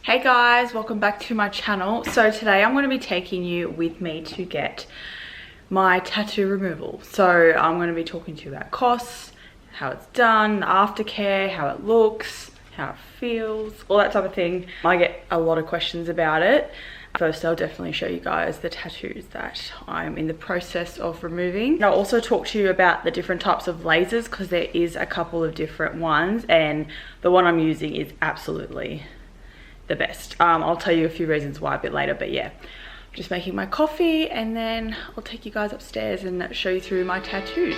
Hey guys, welcome back to my channel. So today I'm going to be taking you with me to get my tattoo removal. So I'm going to be talking to you about costs, how it's done, aftercare, how it looks, how it feels, all that type of thing. I get a lot of questions about it. First, I'll definitely show you guys the tattoos that I'm in the process of removing. And I'll also talk to you about the different types of lasers because there is a couple of different ones and the one I'm using is absolutely the best. I'll tell you a few reasons why a bit later, but yeah, I'm just making my coffee and then I'll take you guys upstairs and show you through my tattoos.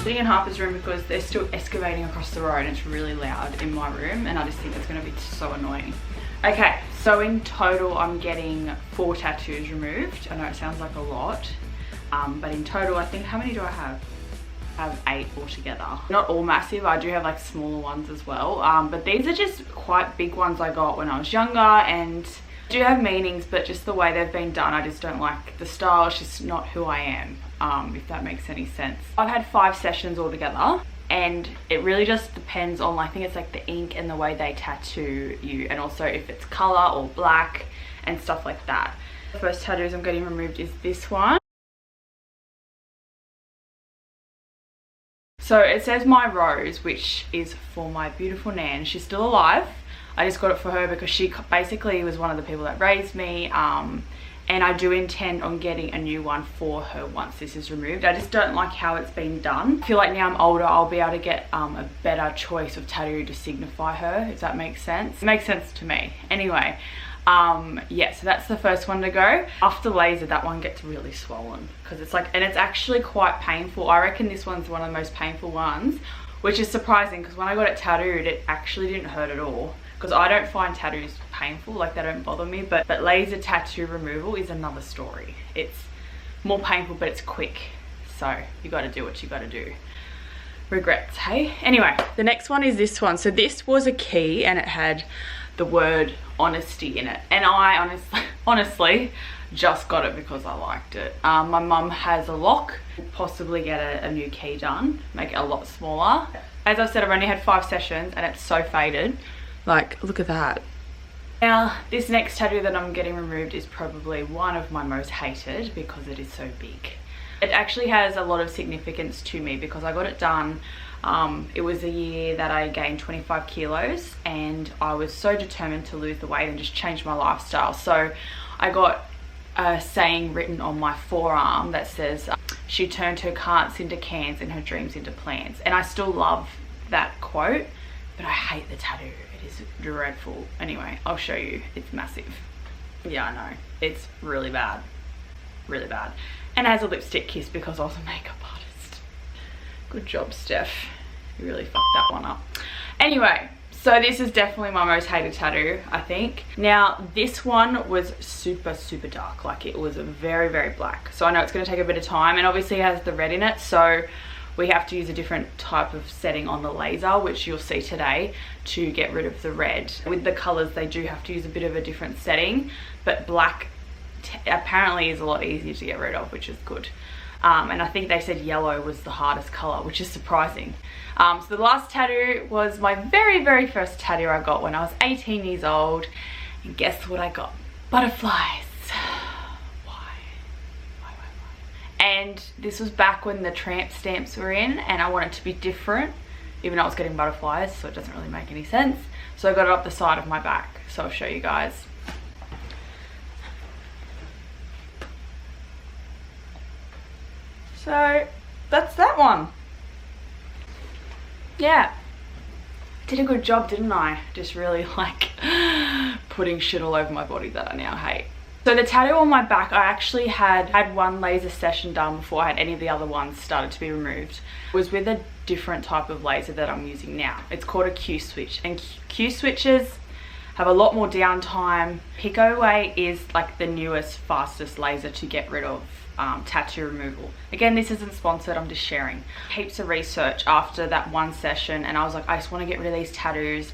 Sitting in Harper's room because they're still excavating across the road and it's really loud in my room and I just think it's going to be so annoying. Okay, so in total I'm getting 4 tattoos removed. I know it sounds like a lot, but in total I think, how many do I have? I have 8 altogether. Not all massive, I do have like smaller ones as well, but these are just quite big ones I got when I was younger and do have meanings, but just the way they've been done, I just don't like the style. It's just not who I am, if that makes any sense. I've had 5 sessions altogether and it really just depends on, I think it's like the ink and the way they tattoo you, and also if it's color or black and stuff like that. The first tattoos I'm getting removed is this one. So it says My Rose, which is for my beautiful Nan. She's still alive. I just got it for her because she basically was one of the people that raised me. And I do intend on getting a new one for her once this is removed. I just don't like how it's been done. I feel like now I'm older, I'll be able to get a better choice of tattoo to signify her, if that makes sense. It makes sense to me. Anyway, yeah, so that's the first one to go. After laser, that one gets really swollen because it's like, and it's actually quite painful. I reckon this one's one of the most painful ones, which is surprising because when I got it tattooed, it actually didn't hurt at all. Because I don't find tattoos painful, like they don't bother me, but laser tattoo removal is another story. It's more painful, but it's quick. So you got to do what you got to do. Regrets, hey? Anyway, the next one is this one. So this was a key and it had the word honesty in it, and I honestly just got it because I liked it. My mum has a lock, possibly get a new key done, make it a lot smaller. As I said, I've only had 5 sessions and it's so faded. Like, look at that. Now this next tattoo that I'm getting removed is probably one of my most hated because it is so big. It actually has a lot of significance to me because I got it done. It was a year that I gained 25 kilos and I was so determined to lose the weight and just change my lifestyle. So I got a saying written on my forearm that says, she turned her can'ts into cans and her dreams into plans. And I still love that quote, but I hate the tattoo. It is dreadful. Anyway, I'll show you. It's massive. Yeah, I know. It's really bad. Really bad. And it has a lipstick kiss because I was a makeup artist. Good job, Steph. You really fucked that one up. Anyway, so this is definitely my most hated tattoo, I think. Now, this one was super, super dark. Like, it was very, very black. So I know it's going to take a bit of time, and obviously it has the red in it, so we have to use a different type of setting on the laser, which you'll see today, to get rid of the red. With the colors, they do have to use a bit of a different setting, but black apparently is a lot easier to get rid of, which is good. And I think they said yellow was the hardest color, which is surprising. So the last tattoo was my very, very first tattoo I got when I was 18 years old. And guess what I got? Butterflies. Why? And this was back when the tramp stamps were in and I wanted it to be different, even though I was getting butterflies, so it doesn't really make any sense. So I got it up the side of my back. So I'll show you guys. So that's that one. Yeah, did a good job, didn't I? Just really like putting shit all over my body that I now hate. So the tattoo on my back, I actually had one laser session done before I had any of the other ones started to be removed. It was with a different type of laser that I'm using now. It's called a Q switch, and Q switches have a lot more downtime. Picoway is like the newest, fastest laser to get rid of tattoo removal. Again, this isn't sponsored, I'm just sharing. Heaps of research after that one session and I was like, I just want to get rid of these tattoos.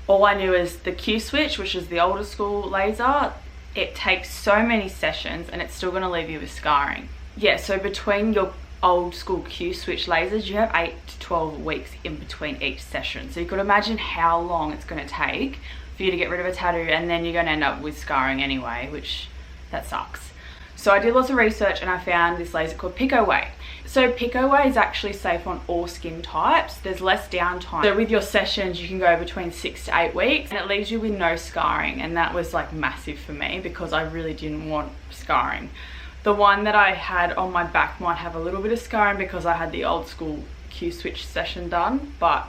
All I knew is the Q switch, which is the older school laser, it takes so many sessions and it's still going to leave you with scarring. Yeah, so between your old school Q switch lasers, you have 8 to 12 weeks in between each session. So you could imagine how long it's going to take for you to get rid of a tattoo, and then you're going to end up with scarring anyway, which that sucks. So I did lots of research and I found this laser called Picoway. So Picoway is actually safe on all skin types. There's less downtime. So with your sessions, you can go between 6 to 8 weeks and it leaves you with no scarring. And that was like massive for me because I really didn't want scarring. The one that I had on my back might have a little bit of scarring because I had the old school Q switch session done, but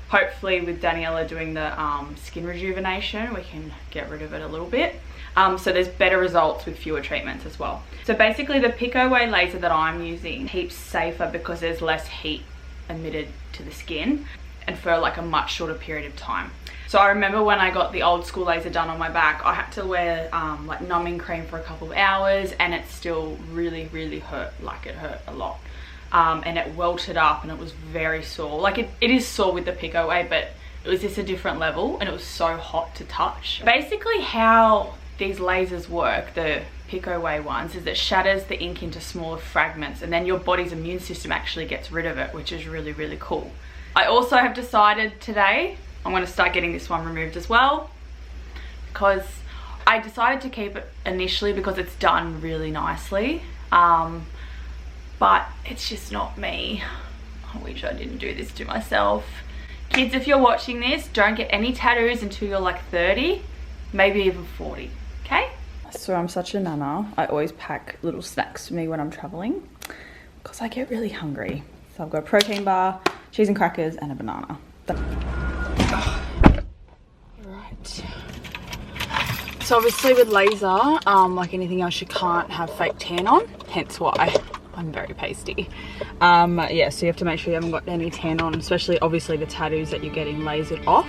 hopefully with Daniela doing the skin rejuvenation, we can get rid of it a little bit. So there's better results with fewer treatments as well. So basically the Picoway laser that I'm using keeps safer because there's less heat emitted to the skin and for like a much shorter period of time. So I remember when I got the old school laser done on my back, I had to wear like numbing cream for a couple of hours and it still really, really hurt. Like it hurt a lot. And it welted up and it was very sore. Like it is sore with the Picoway, but it was just a different level and it was so hot to touch. Basically how these lasers work, the Picoway ones, is it shatters the ink into smaller fragments and then your body's immune system actually gets rid of it, which is really, really cool. I also have decided today I'm going to start getting this one removed as well, because I decided to keep it initially because it's done really nicely, but it's just not me. I wish I didn't do this to myself. Kids, if you're watching this, don't get any tattoos until you're like 30, maybe even 40, okay? So I'm such a nana. I always pack little snacks for me when I'm traveling because I get really hungry. So I've got a protein bar, cheese and crackers, and a banana. Right. So obviously with laser, like anything else, you can't have fake tan on, hence why I'm very pasty. Yeah, so you have to make sure you haven't got any tan on, especially obviously the tattoos that you're getting lasered off.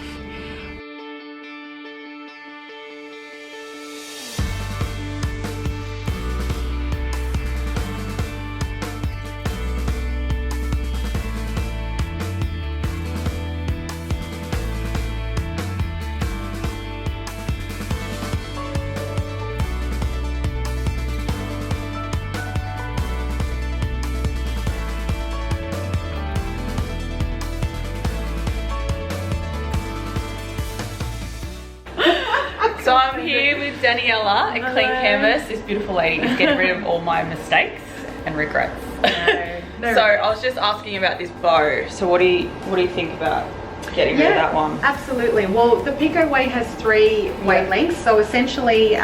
So I'm here with Daniela at Clean Canvas. This beautiful lady is getting rid of all my mistakes and regrets. No so I was just asking about this bow. So what do you think about getting rid of that one? Absolutely. Well, the Picoway has 3 wavelengths, so essentially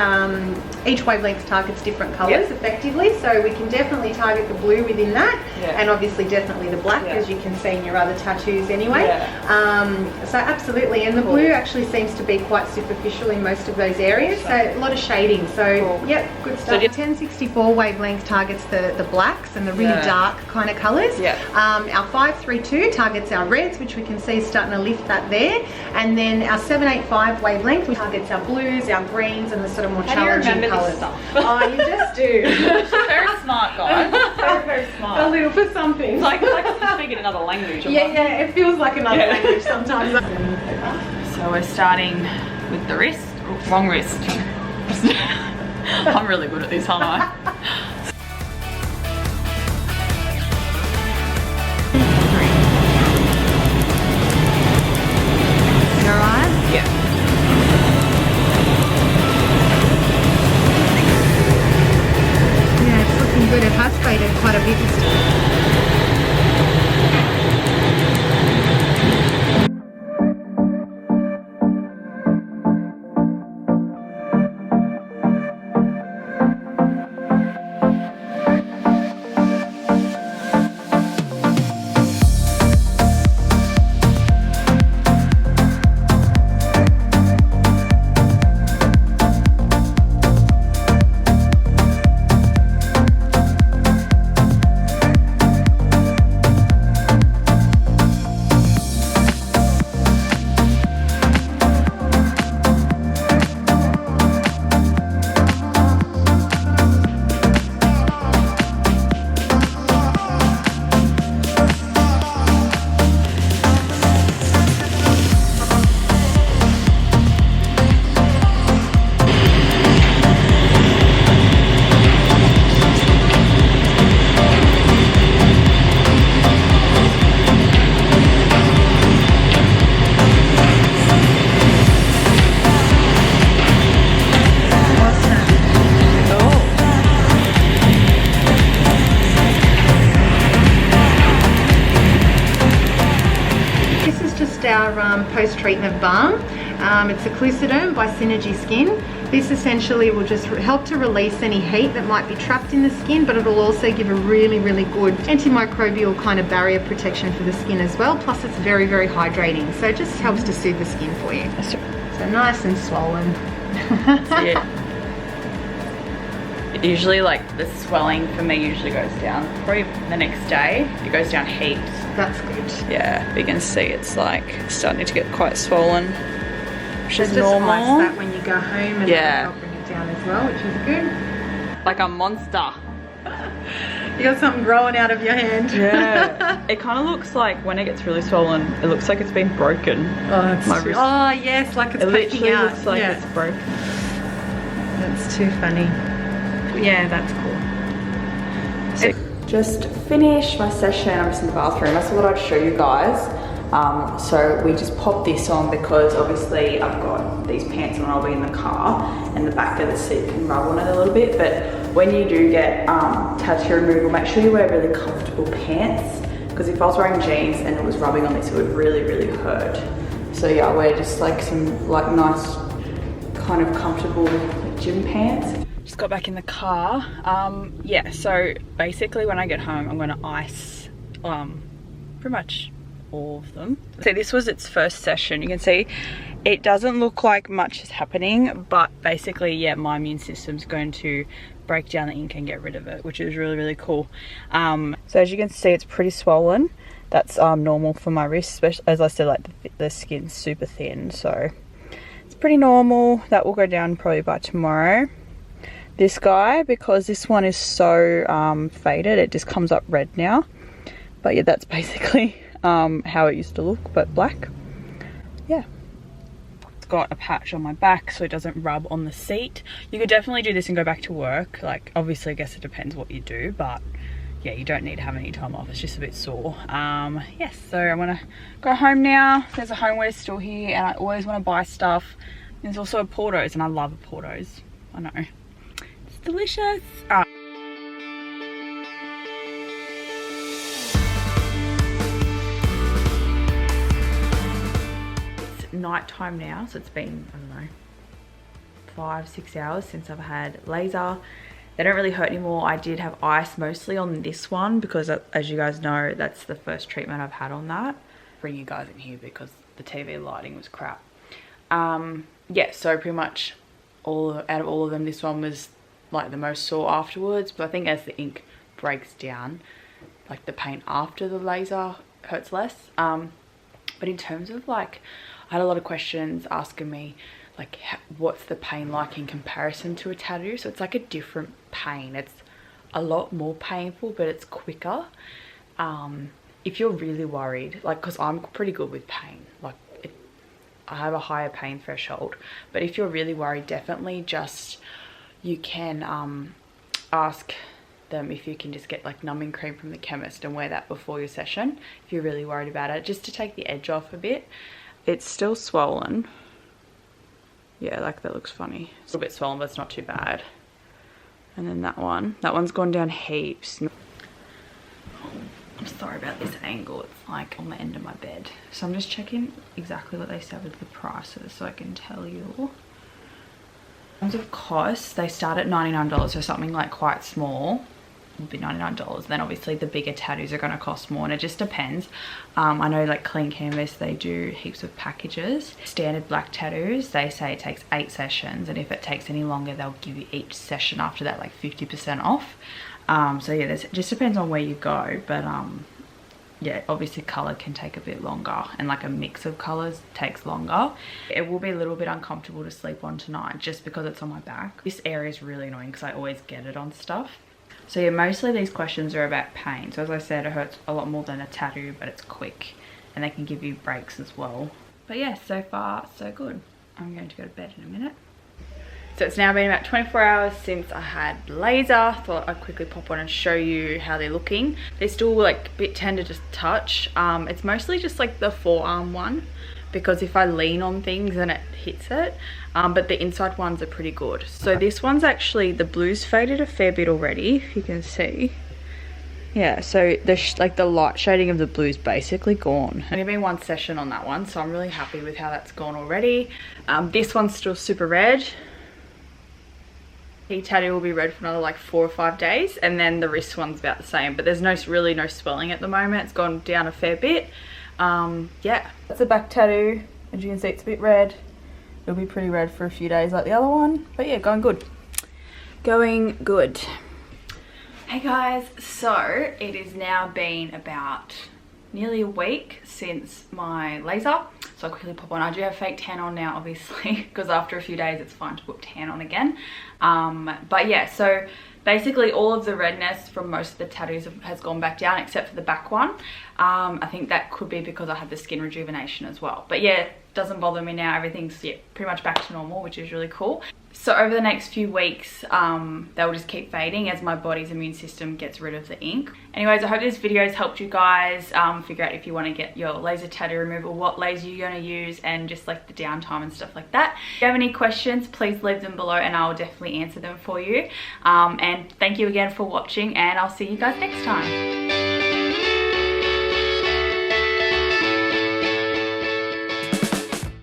each wavelength targets different colours effectively, so we can definitely target the blue within that, and obviously definitely the black, as you can see in your other tattoos anyway. So absolutely, and the blue actually seems to be quite superficial in most of those areas, so a lot of shading, so yep, good stuff. So the 1064 wavelength targets the blacks and the really dark kind of colours. Our 532 targets our reds, which we can see is starting to lift that there, and then our 785 wavelength, which targets our blues, our greens, and the sort of more challenging colours. Oh, you just do. She's very smart, guys. Very, very smart. A little for something. It's like speaking another language. Yeah, it feels like another language sometimes. So we're starting with the wrist. Oh, wrong wrist. I'm really good at this, aren't I? You alright? Yeah. Good, it has faded quite a bit this time. our post-treatment balm. It's a Gluciderm by Synergy Skin. This essentially will just help to release any heat that might be trapped in the skin, but it'll also give a really, really good antimicrobial kind of barrier protection for the skin as well. Plus it's very, very hydrating. So it just helps to soothe the skin for you. So nice and swollen. Yeah. Usually like the swelling for me usually goes down probably the next day. It goes down heaps. That's good. Yeah, but you can see it's like starting to get quite swollen, which is normal. Just ice that when you go home, and that'll bring it down as well, which is good. Like a monster. You got something growing out of your hand. Yeah. It kind of looks like when it gets really swollen, it looks like it's been broken. Oh, that's true. Oh yes, like it's poking out. Looks like it's broken. That's too funny. Yeah, that's cool. So just finished my session. I'm just in the bathroom. I thought I'd show you guys. So we just popped this on because obviously I've got these pants on. I'll be in the car and the back of the seat can rub on it a little bit. But when you do get tattoo removal, make sure you wear really comfortable pants, because if I was wearing jeans and it was rubbing on this, it would really, really hurt. So yeah, I wear just like some like nice kind of comfortable gym pants. Just got back in the car. Yeah, so basically when I get home, I'm gonna ice pretty much all of them. So this was its first session. You can see it doesn't look like much is happening, but basically, yeah, my immune system's going to break down the ink and get rid of it, which is really, really cool. So as you can see, it's pretty swollen. That's normal for my wrist, especially as I said, like the skin's super thin, so it's pretty normal. That will go down probably by tomorrow. This guy, because this one is so faded, it just comes up red now. But yeah, that's basically how it used to look, but black. Yeah. It's got a patch on my back so it doesn't rub on the seat. You could definitely do this and go back to work. Like, obviously, I guess it depends what you do, but yeah, you don't need to have any time off. It's just a bit sore. Yes, so I'm gonna go home now. There's a homeware store here and I always want to buy stuff. There's also a Portos and I love a Portos. I know. It's delicious. It's night time now, so it's been, I don't know, 5-6 hours since I've had laser. They don't really hurt anymore. I did have ice mostly on this one because, as you guys know, that's the first treatment I've had on that. Bring you guys in here because the TV lighting was crap. Yeah, so pretty much out of all of them, this one was like the most sore afterwards. But I think as the ink breaks down, like the pain after the laser hurts less. But in terms of like, I had a lot of questions asking me like what's the pain like in comparison to a tattoo. So it's like a different pain. It's a lot more painful, but it's quicker. If you're really worried, like, because I'm pretty good with pain, like I have a higher pain threshold, but if you're really worried, definitely just, you can ask them if you can just get like numbing cream from the chemist and wear that before your session if you're really worried about it, just to take the edge off a bit. It's still swollen. Yeah, like that looks funny. It's a little bit swollen, but it's not too bad. And then that one's gone down heaps. I'm sorry about this angle, it's like on the end of my bed. So I'm just checking exactly what they said with the prices so I can tell you. In terms of cost, they start at $99, so something like quite small would be $99. Then obviously the bigger tattoos are going to cost more, and it just depends. I know like Clean Canvas, they do heaps of packages. Standard black tattoos, they say it takes 8 sessions, and if it takes any longer, they'll give you each session after that like 50% off. So yeah, it just depends on where you go, but yeah, obviously color can take a bit longer, and like a mix of colors takes longer. It will be a little bit uncomfortable to sleep on tonight just because it's on my back. This area is really annoying because I always get it on stuff. So yeah, mostly these questions are about pain. So as I said, it hurts a lot more than a tattoo, but it's quick and they can give you breaks as well. But yeah, so far so good. I'm going to go to bed in a minute. So it's now been about 24 hours since I had laser. Thought I'd quickly pop on and show you how they're looking. They're still like a bit tender to touch. It's mostly just like the forearm one, because if I lean on things then it hits it. But the inside ones are pretty good. So this one's actually, the blue's faded a fair bit already, if you can see. Yeah, so like the light shading of the blue is basically gone. Only been one session on that one, so I'm really happy with how that's gone already. This one's still super red. The tattoo will be red for another like 4 or 5 days, and then the wrist one's about the same, but there's really no swelling at the moment. It's gone down a fair bit. Yeah, that's a back tattoo. As you can see, it's a bit red. It'll be pretty red for a few days like the other one, but yeah, going good. Going good. Hey guys, so it has now been about nearly a week since my laser, so I'll quickly pop on. I do have fake tan on now, obviously, because after a few days it's fine to put tan on again. But yeah, so basically all of the redness from most of the tattoos has gone back down except for the back one. I think that could be because I have the skin rejuvenation as well, but yeah, it doesn't bother me now. Everything's pretty much back to normal, which is really cool. So over the next few weeks, they'll just keep fading as my body's immune system gets rid of the ink. Anyways, I hope this video has helped you guys figure out if you want to get your laser tattoo removal, what laser you're going to use, and just like the downtime and stuff like that. If you have any questions, please leave them below and I'll definitely answer them for you. And thank you again for watching, and I'll see you guys next time.